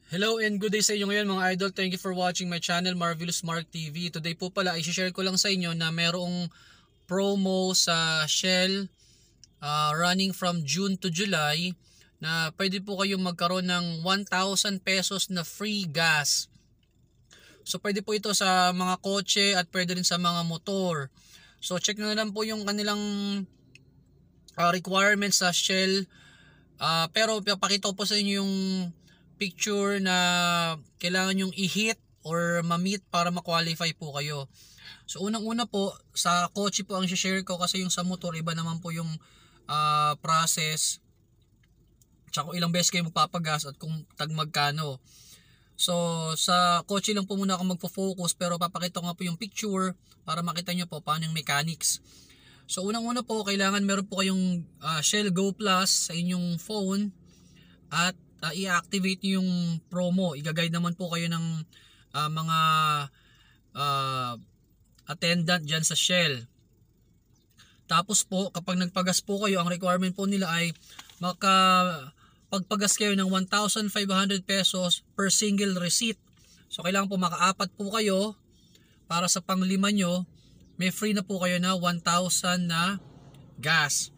Hello and good day sa inyo ngayon mga idol. Thank you for watching my channel Marvelous Mark TV. Today po pala i-share ko lang sa inyo na merong promo sa Shell running from June to July na pwede po kayong magkaroon ng 1,000 pesos na free gas. So pwede po ito sa mga kotse at pwede rin sa mga motor. So check na lang po yung kanilang requirements sa Shell. Pero papakita ko po sa inyo yung picture na kailangan yung i-hit or ma-meet para ma-qualify po kayo. So unang-una po, sa kotse po ang share ko kasi yung sa motor iba naman po yung process. Tsaka ilang beses kayo magpapagas at kung tag magkano. So sa kotse lang po muna ako magfo-focus pero papakita ko nga po yung picture para makita nyo po paano yung mechanics. So unang-una po, kailangan meron po kayong Shell Go Plus sa inyong phone at i-activate nyo yung promo. I-guide naman po kayo ng mga attendant dyan sa Shell. Tapos po, kapag nagpagas po kayo, ang requirement po nila ay pagpagas kayo ng 1,500 pesos per single receipt. So kailangan po makaapat po kayo para sa panglima nyo, may free na po kayo na 1,000 na gas.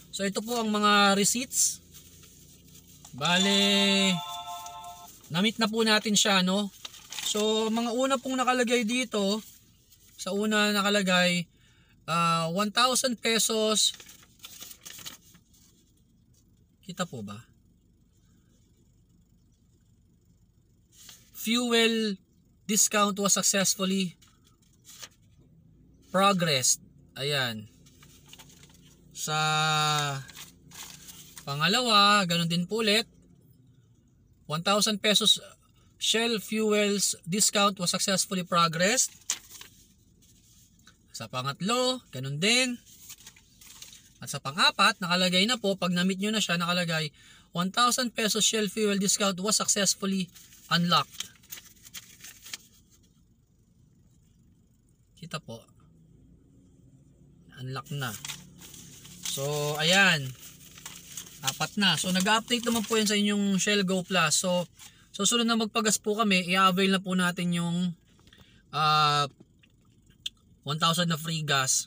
So ito po ang mga receipts. Bale, na-meet na po natin siya, no? So mga una pong nakalagay dito, sa una nakalagay 1,000 pesos. Kita po ba? Fuel discount was successfully progressed. Ayan. Sa pangalawa, ganun din po ulit. 1,000 pesos Shell Fuels discount was successfully progressed. Sa pangatlo, ganun din. At sa pang-apat, nakalagay na po, pag na-meet nyo na siya, nakalagay 1,000 pesos Shell Fuel discount was successfully unlocked. Kita po. Unlock na. So, ayan. Apat na. So nag-update naman po yan sa inyong Shell Go Plus. So susunod na magpagas po kami, i-avail na po natin yung 1,000 na free gas.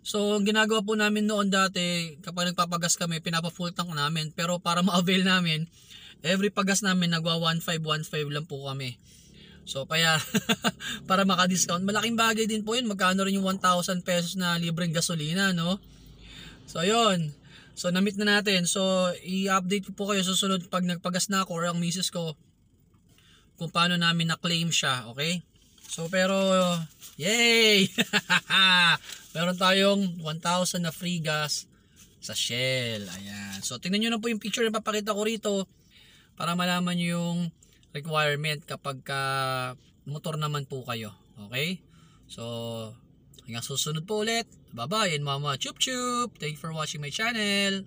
So ang ginagawa po namin noon dati, kapag nagpapagas kami, pinapa-full tank namin. Pero para ma-avail namin, every pagas namin nagwa 1,515 lang po kami. So kaya para maka-discount, malaking bagay din po yun. Magkano rin yung 1,000 pesos na libreng gasolina, no? So yun. So na-meet na natin. So i-update po kayo susunod pag nagpagas na ako or ang misis ko kung paano namin na-claim siya, okay? So pero yay! Meron tayong 1,000 na free gas sa Shell. Ayan. So tingnan niyo na po yung picture na papakita ko rito para malaman niyo yung requirement kapag motor naman po kayo, okay? So hanggang susunod po ulit. Bye-bye and mama chup chup. Thank you for watching my channel.